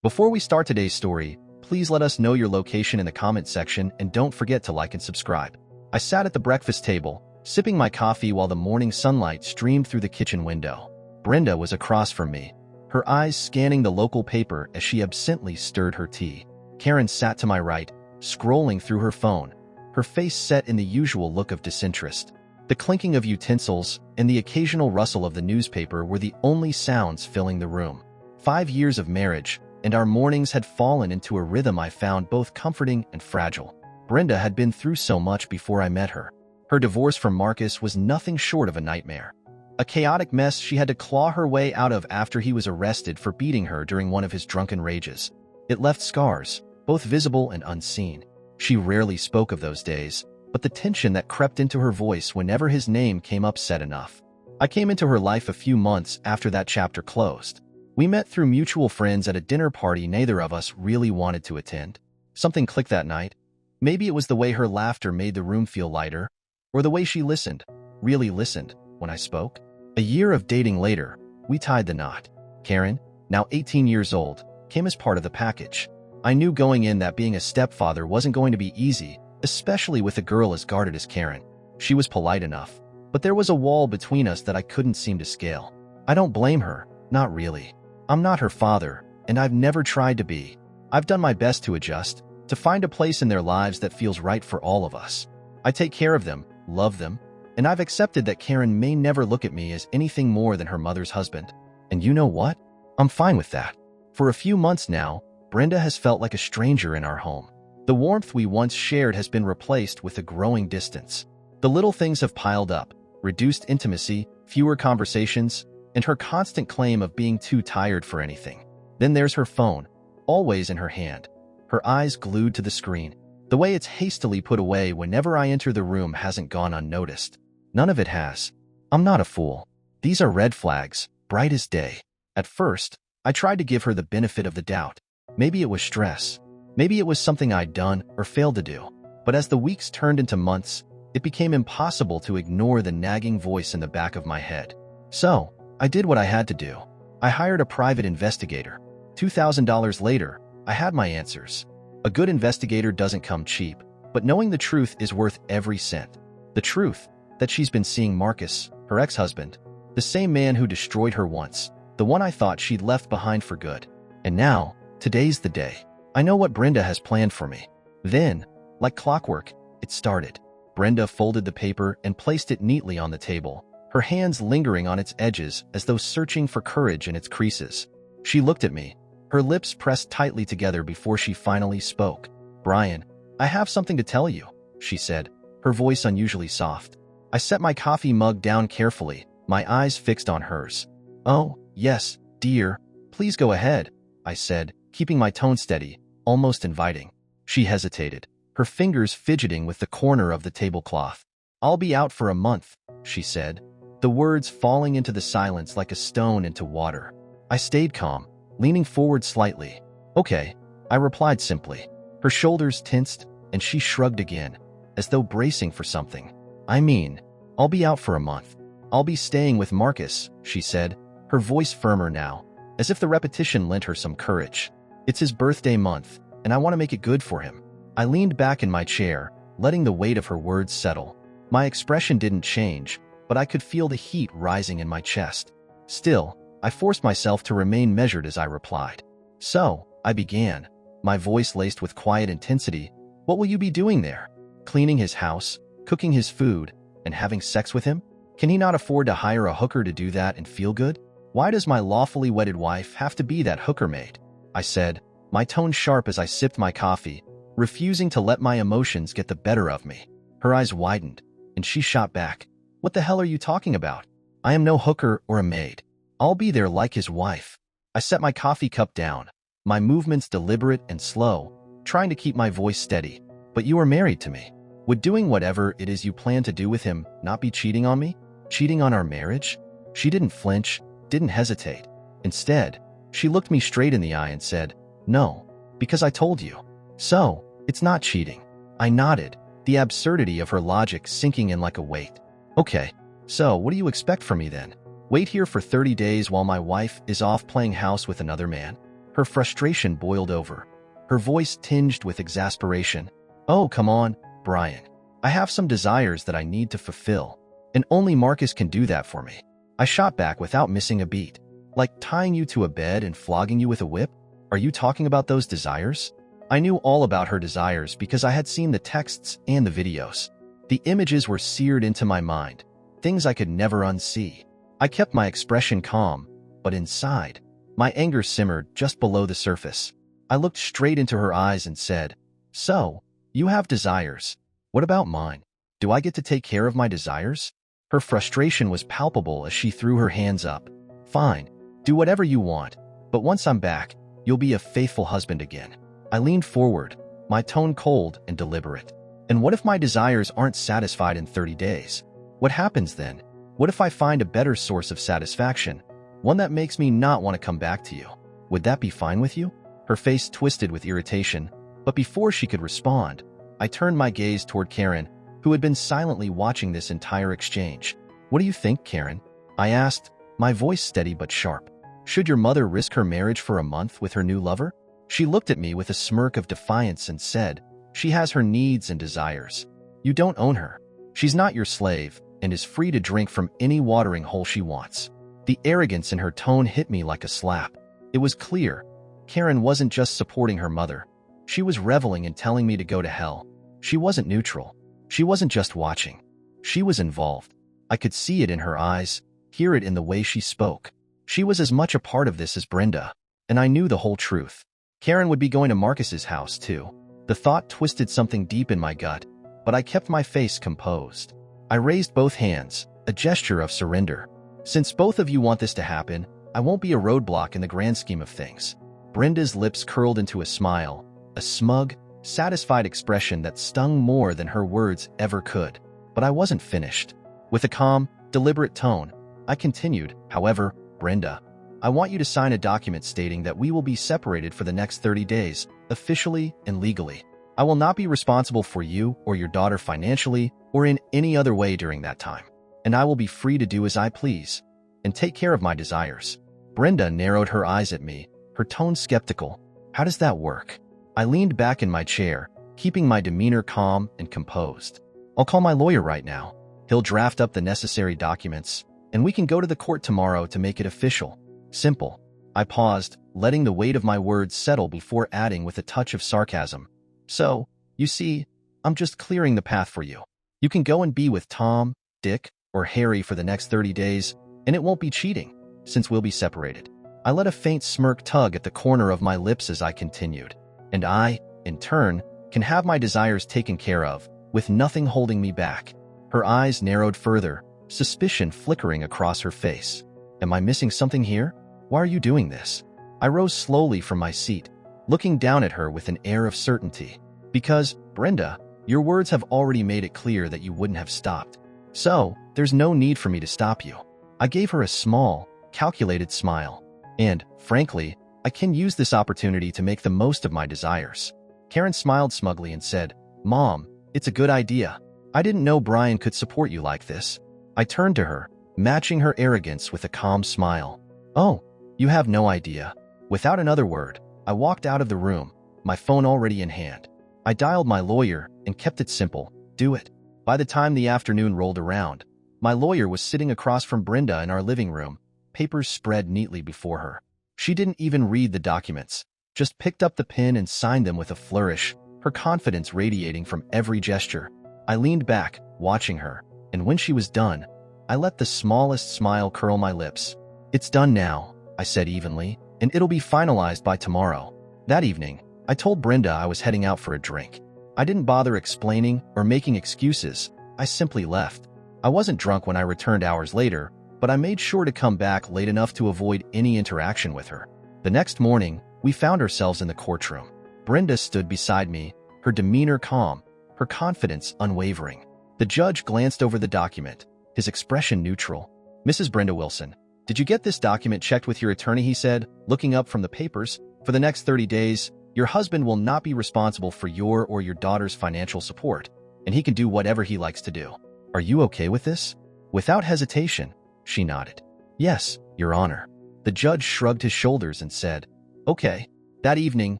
Before we start today's story, please let us know your location in the comment section and don't forget to like and subscribe. I sat at the breakfast table, sipping my coffee while the morning sunlight streamed through the kitchen window. Brenda was across from me, her eyes scanning the local paper as she absently stirred her tea. Karen sat to my right, scrolling through her phone, her face set in the usual look of disinterest. The clinking of utensils and the occasional rustle of the newspaper were the only sounds filling the room. 5 years of marriage, and our mornings had fallen into a rhythm I found both comforting and fragile. Brenda had been through so much before I met her. Her divorce from Marcus was nothing short of a nightmare. A chaotic mess she had to claw her way out of after he was arrested for beating her during one of his drunken rages. It left scars, both visible and unseen. She rarely spoke of those days, but the tension that crept into her voice whenever his name came up said enough. I came into her life a few months after that chapter closed. We met through mutual friends at a dinner party neither of us really wanted to attend. Something clicked that night. Maybe it was the way her laughter made the room feel lighter, or the way she listened, really listened, when I spoke. A year of dating later, we tied the knot. Karen, now 18 years old, came as part of the package. I knew going in that being a stepfather wasn't going to be easy, especially with a girl as guarded as Karen. She was polite enough, but there was a wall between us that I couldn't seem to scale. I don't blame her, not really. I'm not her father, and I've never tried to be. I've done my best to adjust, to find a place in their lives that feels right for all of us. I take care of them, love them, and I've accepted that Karen may never look at me as anything more than her mother's husband. And you know what? I'm fine with that. For a few months now, Brenda has felt like a stranger in our home. The warmth we once shared has been replaced with a growing distance. The little things have piled up, reduced intimacy, fewer conversations, and her constant claim of being too tired for anything. Then there's her phone, always in her hand, her eyes glued to the screen. The way it's hastily put away whenever I enter the room hasn't gone unnoticed. None of it has. I'm not a fool. These are red flags, bright as day. At first, I tried to give her the benefit of the doubt. Maybe it was stress. Maybe it was something I'd done or failed to do. But as the weeks turned into months, it became impossible to ignore the nagging voice in the back of my head. So, I did what I had to do. I hired a private investigator. $2,000 later, I had my answers. A good investigator doesn't come cheap, but knowing the truth is worth every cent. The truth, that she's been seeing Marcus, her ex-husband, the same man who destroyed her once, the one I thought she'd left behind for good. And now, today's the day. I know what Brenda has planned for me. Then, like clockwork, it started. Brenda folded the paper and placed it neatly on the table, her hands lingering on its edges as though searching for courage in its creases. She looked at me, her lips pressed tightly together before she finally spoke. "Brian, I have something to tell you," she said, her voice unusually soft. I set my coffee mug down carefully, my eyes fixed on hers. "Oh, yes, dear, please go ahead," I said, keeping my tone steady, almost inviting. She hesitated, her fingers fidgeting with the corner of the tablecloth. "I'll be out for a month," she said, the words falling into the silence like a stone into water. I stayed calm, leaning forward slightly. "Okay," I replied simply. Her shoulders tensed, and she shrugged again, as though bracing for something. "I mean, I'll be out for a month. I'll be staying with Marcus," she said, her voice firmer now, as if the repetition lent her some courage. "It's his birthday month, and I want to make it good for him." I leaned back in my chair, letting the weight of her words settle. My expression didn't change, but I could feel the heat rising in my chest. Still, I forced myself to remain measured as I replied. "So," I began, my voice laced with quiet intensity, "what will you be doing there? Cleaning his house, cooking his food, and having sex with him? Can he not afford to hire a hooker to do that and feel good? Why does my lawfully wedded wife have to be that hooker maid?" I said, my tone sharp as I sipped my coffee, refusing to let my emotions get the better of me. Her eyes widened, and she shot back. "What the hell are you talking about? I am no hooker or a maid. I'll be there like his wife." I set my coffee cup down, my movements deliberate and slow, trying to keep my voice steady. "But you are married to me. Would doing whatever it is you plan to do with him not be cheating on me? Cheating on our marriage?" She didn't flinch, didn't hesitate. Instead, she looked me straight in the eye and said, "No, because I told you. So, it's not cheating." I nodded, the absurdity of her logic sinking in like a weight. "Okay, so what do you expect from me then? Wait here for 30 days while my wife is off playing house with another man?" Her frustration boiled over, her voice tinged with exasperation. "Oh, come on, Brian. I have some desires that I need to fulfill, and only Marcus can do that for me." I shot back without missing a beat. "Like tying you to a bed and flogging you with a whip? Are you talking about those desires?" I knew all about her desires because I had seen the texts and the videos. The images were seared into my mind, things I could never unsee. I kept my expression calm, but inside, my anger simmered just below the surface. I looked straight into her eyes and said, "So, you have desires. What about mine? Do I get to take care of my desires?" Her frustration was palpable as she threw her hands up. "Fine, do whatever you want, but once I'm back, you'll be a faithful husband again." I leaned forward, my tone cold and deliberate. "And what if my desires aren't satisfied in 30 days? What happens then? What if I find a better source of satisfaction, one that makes me not want to come back to you? Would that be fine with you?" Her face twisted with irritation, but before she could respond, I turned my gaze toward Karen, who had been silently watching this entire exchange. "What do you think, Karen?" I asked, my voice steady but sharp. "Should your mother risk her marriage for a month with her new lover?" She looked at me with a smirk of defiance and said, "She has her needs and desires. You don't own her. She's not your slave and is free to drink from any watering hole she wants." The arrogance in her tone hit me like a slap. It was clear. Karen wasn't just supporting her mother. She was reveling in telling me to go to hell. She wasn't neutral. She wasn't just watching. She was involved. I could see it in her eyes, hear it in the way she spoke. She was as much a part of this as Brenda, and I knew the whole truth. Karen would be going to Marcus's house, too. The thought twisted something deep in my gut, but I kept my face composed. I raised both hands, a gesture of surrender. "Since both of you want this to happen, I won't be a roadblock in the grand scheme of things." Brenda's lips curled into a smile, a smug, satisfied expression that stung more than her words ever could. But I wasn't finished. With a calm, deliberate tone, I continued, "However, Brenda, I want you to sign a document stating that we will be separated for the next 30 days, officially and legally. I will not be responsible for you or your daughter financially or in any other way during that time, and I will be free to do as I please and take care of my desires." Brenda narrowed her eyes at me, her tone skeptical. "How does that work?" I leaned back in my chair, keeping my demeanor calm and composed. "I'll call my lawyer right now. He'll draft up the necessary documents, and we can go to the court tomorrow to make it official. Simple." I paused, letting the weight of my words settle before adding with a touch of sarcasm. "So, you see, I'm just clearing the path for you. You can go and be with Tom, Dick, or Harry for the next 30 days, and it won't be cheating, since we'll be separated." I let a faint smirk tug at the corner of my lips as I continued. "And I, in turn, can have my desires taken care of, with nothing holding me back." Her eyes narrowed further, suspicion flickering across her face. "Am I missing something here? Why are you doing this?" I rose slowly from my seat, looking down at her with an air of certainty. "Because, Brenda, your words have already made it clear that you wouldn't have stopped. So, there's no need for me to stop you." I gave her a small, calculated smile. "And, frankly, I can use this opportunity to make the most of my desires." Karen smiled smugly and said, "Mom, it's a good idea. I didn't know Brian could support you like this." I turned to her, matching her arrogance with a calm smile. "Oh, you have no idea." Without another word, I walked out of the room, my phone already in hand. I dialed my lawyer and kept it simple. Do it. By the time the afternoon rolled around, my lawyer was sitting across from Brenda in our living room, papers spread neatly before her. She didn't even read the documents, just picked up the pen and signed them with a flourish, her confidence radiating from every gesture. I leaned back, watching her, and when she was done, I let the smallest smile curl my lips. "It's done now," I said evenly, "and it'll be finalized by tomorrow." That evening, I told Brenda I was heading out for a drink. I didn't bother explaining or making excuses. I simply left. I wasn't drunk when I returned hours later, but I made sure to come back late enough to avoid any interaction with her. The next morning, we found ourselves in the courtroom. Brenda stood beside me, her demeanor calm, her confidence unwavering. The judge glanced over the document, his expression neutral. "Mrs. Brenda Wilson, did you get this document checked with your attorney?" he said, looking up from the papers. "For the next 30 days, your husband will not be responsible for your or your daughter's financial support, and he can do whatever he likes to do. Are you okay with this?" Without hesitation, she nodded. "Yes, Your Honor." The judge shrugged his shoulders and said, Okay. That evening,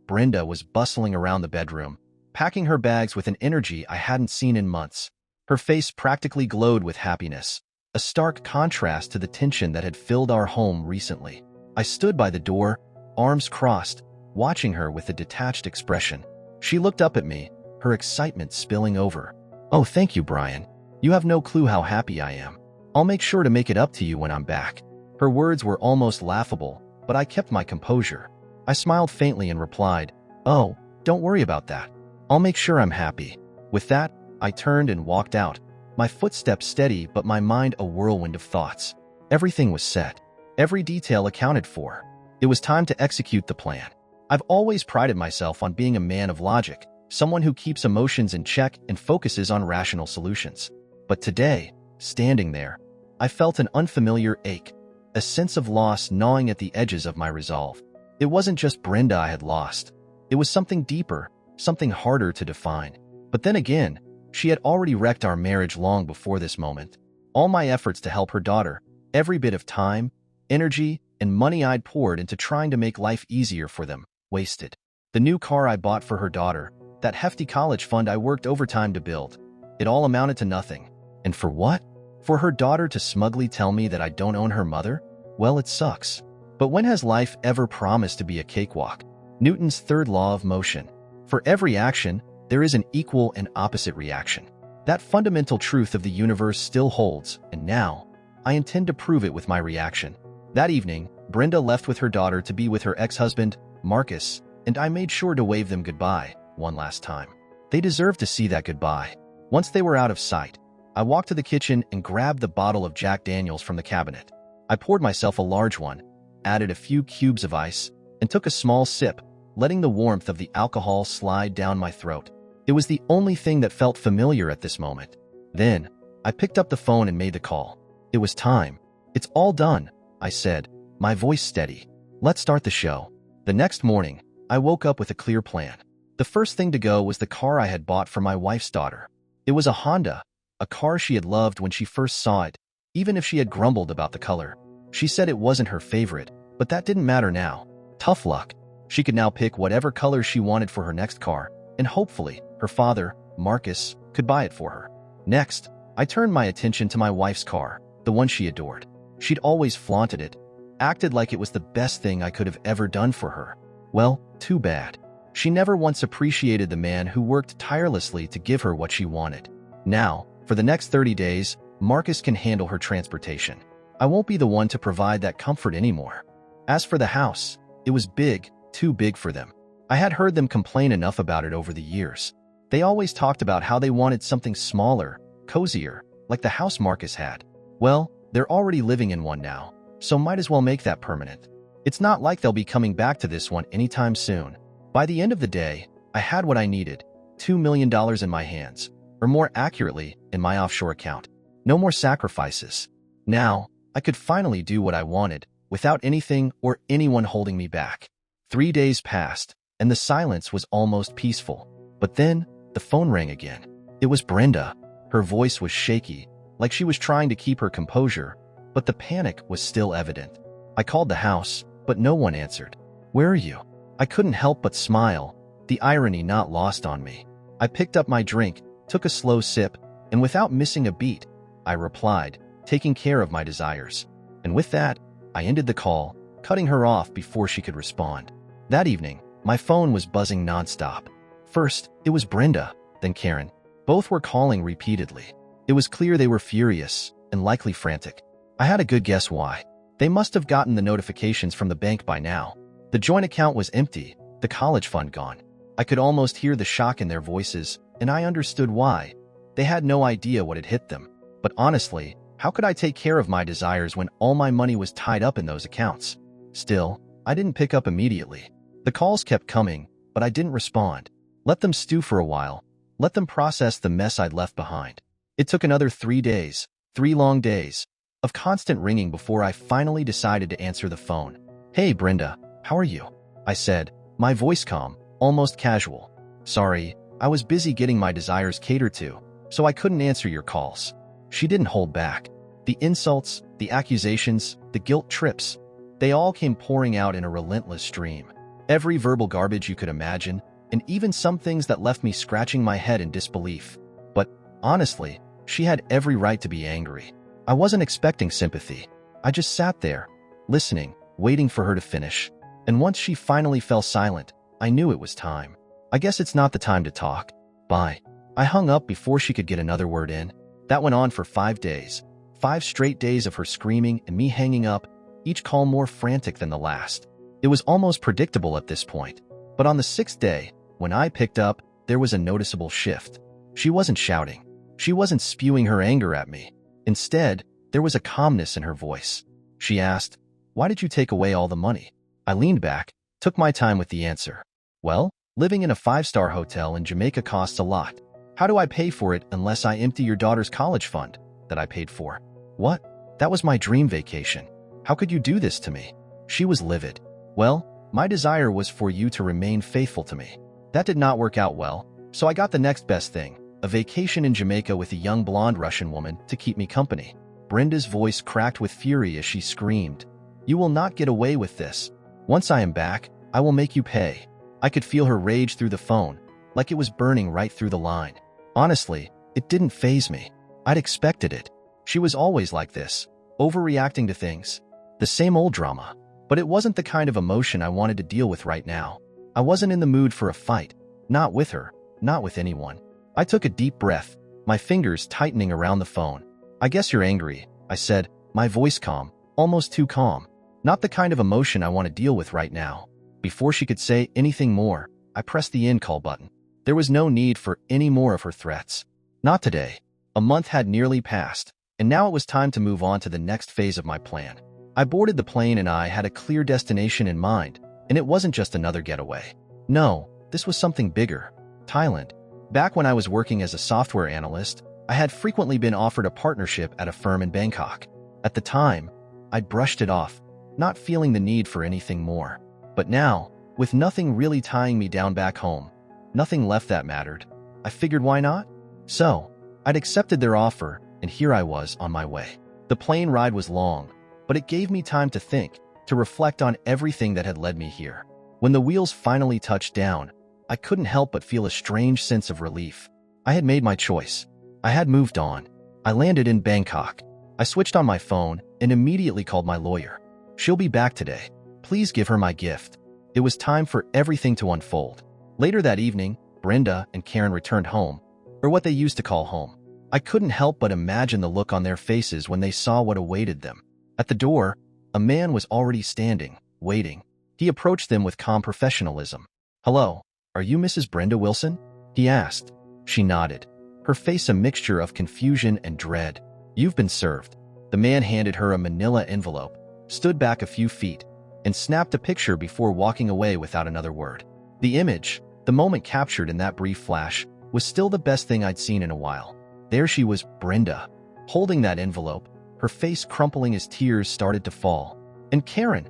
Brenda was bustling around the bedroom, packing her bags with an energy I hadn't seen in months. Her face practically glowed with happiness, a stark contrast to the tension that had filled our home recently. I stood by the door, arms crossed, watching her with a detached expression. She looked up at me, her excitement spilling over. "Oh, thank you, Brian. You have no clue how happy I am. I'll make sure to make it up to you when I'm back." Her words were almost laughable, but I kept my composure. I smiled faintly and replied, "Oh, don't worry about that. I'll make sure I'm happy." With that, I turned and walked out, my footsteps steady but my mind a whirlwind of thoughts. Everything was set, every detail accounted for. It was time to execute the plan. I've always prided myself on being a man of logic, someone who keeps emotions in check and focuses on rational solutions. But today, standing there, I felt an unfamiliar ache, a sense of loss gnawing at the edges of my resolve. It wasn't just Brenda I had lost. It was something deeper, something harder to define. But then again, she had already wrecked our marriage long before this moment. All my efforts to help her daughter, every bit of time, energy, and money I'd poured into trying to make life easier for them, wasted. The new car I bought for her daughter, that hefty college fund I worked overtime to build, it all amounted to nothing. And for what? For her daughter to smugly tell me that I don't own her mother? Well, it sucks. But when has life ever promised to be a cakewalk? Newton's third law of motion. For every action, there is an equal and opposite reaction. That fundamental truth of the universe still holds, and now, I intend to prove it with my reaction. That evening, Brenda left with her daughter to be with her ex-husband, Marcus, and I made sure to wave them goodbye one last time. They deserved to see that goodbye. Once they were out of sight, I walked to the kitchen and grabbed the bottle of Jack Daniels from the cabinet. I poured myself a large one, added a few cubes of ice, and took a small sip, letting the warmth of the alcohol slide down my throat. It was the only thing that felt familiar at this moment. Then, I picked up the phone and made the call. It was time. "It's all done," I said, my voice steady. "Let's start the show." The next morning, I woke up with a clear plan. The first thing to go was the car I had bought for my wife's daughter. It was a Honda, a car she had loved when she first saw it, even if she had grumbled about the color. She said it wasn't her favorite, but that didn't matter now. Tough luck. She could now pick whatever color she wanted for her next car, and hopefully, her father, Marcus, could buy it for her. Next, I turned my attention to my wife's car, the one she adored. She'd always flaunted it, acted like it was the best thing I could have ever done for her. Well, too bad. She never once appreciated the man who worked tirelessly to give her what she wanted. Now, for the next 30 days, Marcus can handle her transportation. I won't be the one to provide that comfort anymore. As for the house, it was big, too big for them. I had heard them complain enough about it over the years. They always talked about how they wanted something smaller, cozier, like the house Marcus had. Well, they're already living in one now, so might as well make that permanent. It's not like they'll be coming back to this one anytime soon. By the end of the day, I had what I needed, $2 million in my hands, or more accurately, in my offshore account. No more sacrifices. Now, I could finally do what I wanted, without anything or anyone holding me back. 3 days passed, and the silence was almost peaceful. But then, the phone rang again. It was Brenda. Her voice was shaky, like she was trying to keep her composure, but the panic was still evident. I called the house, but no one answered. "Where are you?" I couldn't help but smile, the irony not lost on me. I picked up my drink, took a slow sip, and without missing a beat, I replied, taking care of my desires. And with that, I ended the call, cutting her off before she could respond. That evening, my phone was buzzing nonstop. First, it was Brenda, then Karen. Both were calling repeatedly. It was clear they were furious and likely frantic. I had a good guess why. They must have gotten the notifications from the bank by now. The joint account was empty, the college fund gone. I could almost hear the shock in their voices, and I understood why. They had no idea what had hit them. But honestly, how could I take care of my desires when all my money was tied up in those accounts? Still, I didn't pick up immediately. The calls kept coming, but I didn't respond. Let them stew for a while. Let them process the mess I'd left behind. It took another 3 days, 3 long days, of constant ringing before I finally decided to answer the phone. "Hey, Brenda, how are you?" I said, my voice calm, almost casual. "Sorry, I was busy getting my desires catered to, so I couldn't answer your calls." She didn't hold back. The insults, the accusations, the guilt trips, They all came pouring out in a relentless stream. Every verbal garbage you could imagine, and even some things that left me scratching my head in disbelief. But honestly, she had every right to be angry. I wasn't expecting sympathy. I just sat there, listening, waiting for her to finish. And once she finally fell silent, I knew it was time. I guess it's not the time to talk. Bye. I hung up before she could get another word in. That went on for 5 days. 5 straight days of her screaming and me hanging up, each call more frantic than the last. It was almost predictable at this point. But on the 6th day, when I picked up, there was a noticeable shift. She wasn't shouting. She wasn't spewing her anger at me. Instead, there was a calmness in her voice. She asked, "Why did you take away all the money?" I leaned back, took my time with the answer. "Well, living in a 5-star hotel in Jamaica costs a lot. How do I pay for it unless I empty your daughter's college fund that I paid for?" "What? That was my dream vacation. How could you do this to me?" She was livid. "Well, my desire was for you to remain faithful to me. That did not work out well, so I got the next best thing, a vacation in Jamaica with a young blonde Russian woman to keep me company." Brenda's voice cracked with fury as she screamed, "You will not get away with this. Once I am back, I will make you pay." I could feel her rage through the phone, like it was burning right through the line. Honestly, it didn't faze me. I'd expected it. She was always like this, overreacting to things. The same old drama. But it wasn't the kind of emotion I wanted to deal with right now. I wasn't in the mood for a fight. Not with her. Not with anyone. I took a deep breath, my fingers tightening around the phone. "I guess you're angry," I said, my voice calm, almost too calm. Not the kind of emotion I want to deal with right now. Before she could say anything more, I pressed the end call button. There was no need for any more of her threats. Not today. A month had nearly passed, and now it was time to move on to the next phase of my plan. I boarded the plane and I had a clear destination in mind, and it wasn't just another getaway. No, this was something bigger. Thailand. Back when I was working as a software analyst, I had frequently been offered a partnership at a firm in Bangkok. At the time, I'd brushed it off, not feeling the need for anything more. But now, with nothing really tying me down back home, nothing left that mattered, I figured why not? So, I'd accepted their offer, and here I was on my way. The plane ride was long, but it gave me time to think, to reflect on everything that had led me here. When the wheels finally touched down, I couldn't help but feel a strange sense of relief. I had made my choice. I had moved on. I landed in Bangkok. I switched on my phone and immediately called my lawyer. "She'll be back today. Please give her my gift." It was time for everything to unfold. Later that evening, Brenda and Karen returned home, or what they used to call home. I couldn't help but imagine the look on their faces when they saw what awaited them. At the door, a man was already standing, waiting. He approached them with calm professionalism. "Hello, are you Mrs. Brenda Wilson?" he asked. She nodded, her face a mixture of confusion and dread. "You've been served." The man handed her a manila envelope, stood back a few feet, and snapped a picture before walking away without another word. The image, the moment captured in that brief flash, was still the best thing I'd seen in a while. There she was, Brenda, holding that envelope, her face crumpling as tears started to fall. And Karen,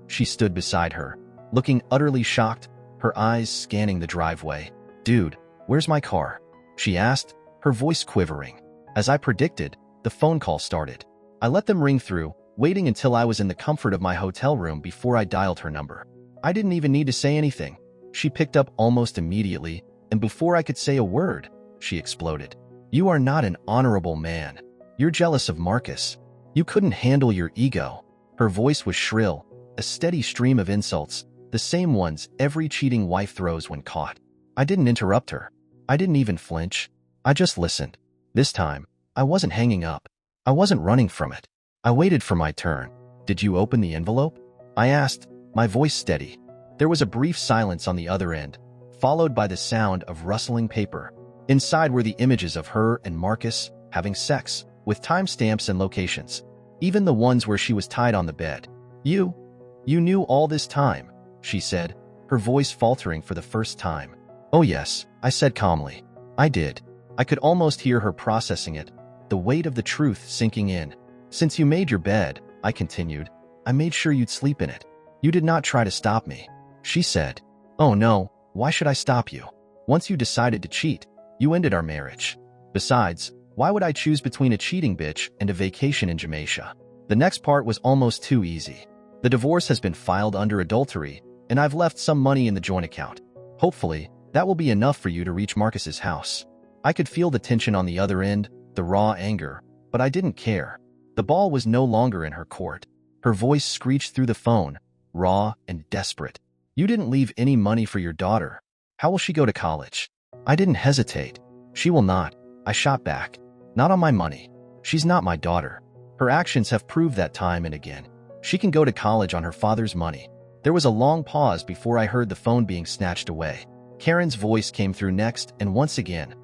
she stood beside her, looking utterly shocked, her eyes scanning the driveway. "Dude, where's my car?" she asked, her voice quivering. As I predicted, the phone call started. I let them ring through, waiting until I was in the comfort of my hotel room before I dialed her number. I didn't even need to say anything. She picked up almost immediately, and before I could say a word, she exploded. "You are not an honorable man. You're jealous of Marcus. You couldn't handle your ego." Her voice was shrill, a steady stream of insults, the same ones every cheating wife throws when caught. I didn't interrupt her. I didn't even flinch. I just listened. This time, I wasn't hanging up. I wasn't running from it. I waited for my turn. "Did you open the envelope?" I asked, my voice steady. There was a brief silence on the other end, followed by the sound of rustling paper. Inside were the images of her and Marcus having sex, with timestamps and locations, even the ones where she was tied on the bed. You knew all this time," she said, her voice faltering for the first time. "Oh yes," I said calmly. "I did." I could almost hear her processing it, the weight of the truth sinking in. "Since you made your bed," I continued, "I made sure you'd sleep in it. You did not try to stop me." She said, "Oh no, why should I stop you? Once you decided to cheat, you ended our marriage. Besides, why would I choose between a cheating bitch and a vacation in Jamaica?" The next part was almost too easy. The divorce has been filed under adultery, and I've left some money in the joint account. Hopefully, that will be enough for you to reach Marcus's house. I could feel the tension on the other end, the raw anger, but I didn't care. The ball was no longer in her court. Her voice screeched through the phone, raw and desperate. You didn't leave any money for your daughter. How will she go to college? I didn't hesitate. She will not, I shot back. Not on my money. She's not my daughter. Her actions have proved that time and again. She can go to college on her father's money. There was a long pause before I heard the phone being snatched away. Karen's voice came through next, and once again,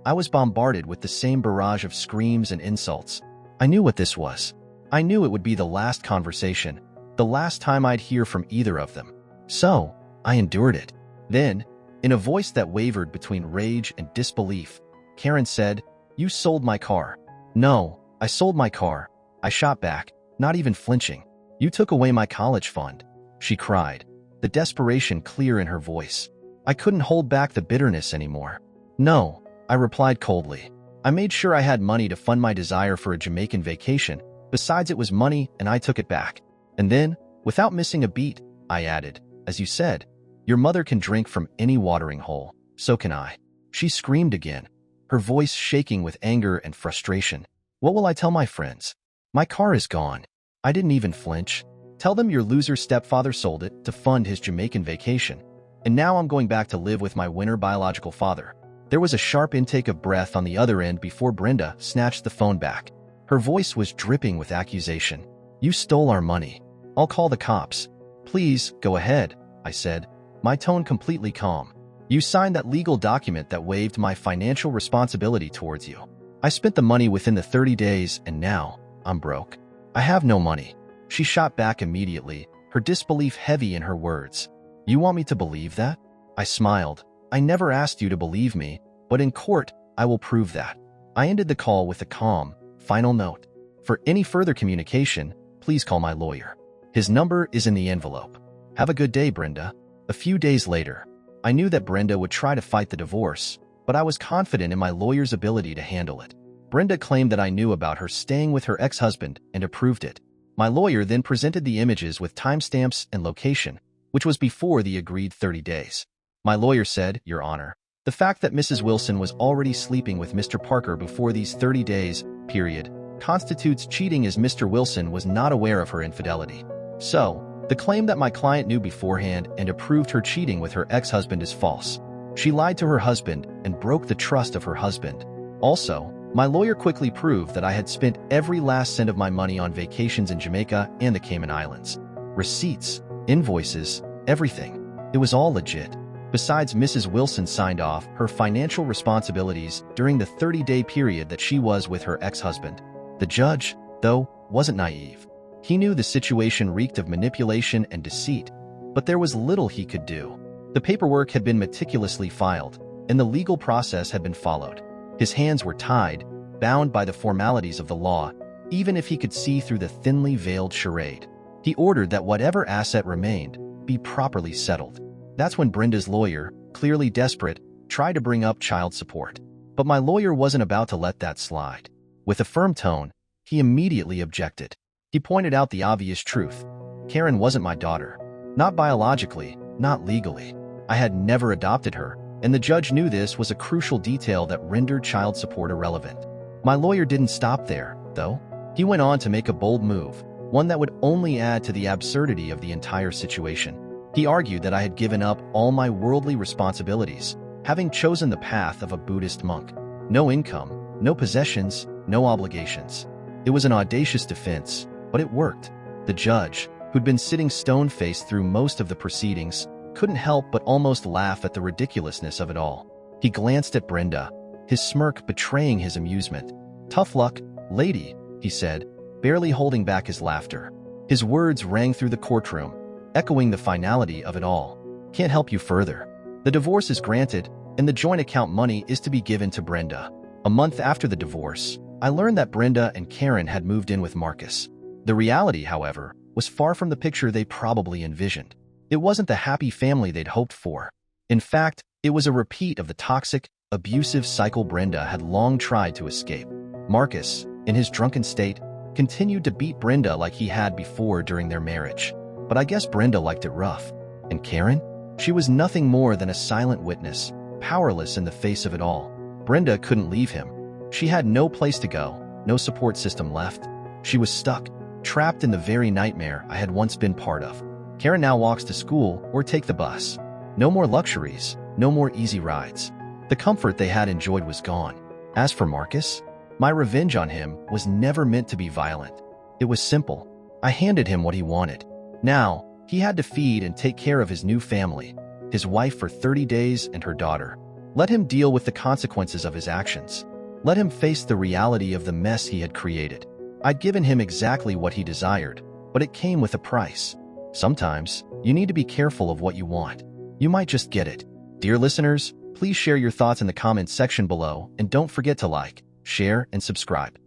I was bombarded with the same barrage of screams and insults. I knew what this was. I knew it would be the last conversation, the last time I'd hear from either of them. So, I endured it. Then, in a voice that wavered between rage and disbelief, Karen said, "You sold my car." "No, I sold my car," I shot back, not even flinching. "You took away my college fund," she cried, the desperation clear in her voice. I couldn't hold back the bitterness anymore. "No," I replied coldly. "I made sure I had money to fund my desire for a Jamaican vacation. Besides, it was money, and I took it back." And then, without missing a beat, I added, "As you said, your mother can drink from any watering hole. So can I." She screamed again, her voice shaking with anger and frustration. "What will I tell my friends? My car is gone." I didn't even flinch. "Tell them your loser stepfather sold it to fund his Jamaican vacation. And now I'm going back to live with my winner biological father." There was a sharp intake of breath on the other end before Brenda snatched the phone back. Her voice was dripping with accusation. "You stole our money. I'll call the cops." "Please, go ahead," I said, my tone completely calm. "You signed that legal document that waived my financial responsibility towards you. I spent the money within the 30 days, and now I'm broke. I have no money." She shot back immediately, her disbelief heavy in her words. "You want me to believe that?" I smiled. "I never asked you to believe me, but in court, I will prove that." I ended the call with a calm, final note. "For any further communication, please call my lawyer. His number is in the envelope. Have a good day, Brenda." A few days later, I knew that Brenda would try to fight the divorce, but I was confident in my lawyer's ability to handle it. Brenda claimed that I knew about her staying with her ex-husband and approved it. My lawyer then presented the images with timestamps and location, which was before the agreed 30 days. My lawyer said, "Your Honor, the fact that Mrs. Wilson was already sleeping with Mr. Parker before these 30 days, period, constitutes cheating as Mr. Wilson was not aware of her infidelity. So, the claim that my client knew beforehand and approved her cheating with her ex-husband is false. She lied to her husband and broke the trust of her husband. Also, my lawyer quickly proved that I had spent every last cent of my money on vacations in Jamaica and the Cayman Islands. Receipts, invoices, everything. It was all legit. Besides, Mrs. Wilson signed off her financial responsibilities during the 30-day period that she was with her ex-husband. The judge, though, wasn't naive. He knew the situation reeked of manipulation and deceit, but there was little he could do. The paperwork had been meticulously filed, and the legal process had been followed. His hands were tied, bound by the formalities of the law, even if he could see through the thinly veiled charade. He ordered that whatever asset remained be properly settled. That's when Brenda's lawyer, clearly desperate, tried to bring up child support. But my lawyer wasn't about to let that slide. With a firm tone, he immediately objected. He pointed out the obvious truth. Karen wasn't my daughter. Not biologically, not legally. I had never adopted her, and the judge knew this was a crucial detail that rendered child support irrelevant. My lawyer didn't stop there, though. He went on to make a bold move, one that would only add to the absurdity of the entire situation. He argued that I had given up all my worldly responsibilities, having chosen the path of a Buddhist monk. No income, no possessions, no obligations. It was an audacious defense, but it worked. The judge, who'd been sitting stone-faced through most of the proceedings, couldn't help but almost laugh at the ridiculousness of it all. He glanced at Brenda, his smirk betraying his amusement. "Tough luck, lady," he said, barely holding back his laughter. His words rang through the courtroom, echoing the finality of it all. "Can't help you further. The divorce is granted, and the joint account money is to be given to Brenda." A month after the divorce, I learned that Brenda and Karen had moved in with Marcus. The reality, however, was far from the picture they probably envisioned. It wasn't the happy family they'd hoped for. In fact, it was a repeat of the toxic, abusive cycle Brenda had long tried to escape. Marcus, in his drunken state, continued to beat Brenda like he had before during their marriage. But I guess Brenda liked it rough. And Karen? She was nothing more than a silent witness, powerless in the face of it all. Brenda couldn't leave him. She had no place to go, no support system left. She was stuck, trapped in the very nightmare I had once been part of. Karen now walks to school or take the bus. No more luxuries, no more easy rides. The comfort they had enjoyed was gone. As for Marcus, my revenge on him was never meant to be violent. It was simple. I handed him what he wanted. Now, he had to feed and take care of his new family, his wife for 30 days and her daughter. Let him deal with the consequences of his actions. Let him face the reality of the mess he had created. I'd given him exactly what he desired, but it came with a price. Sometimes, you need to be careful of what you want. You might just get it. Dear listeners, please share your thoughts in the comments section below and don't forget to like, share, and subscribe.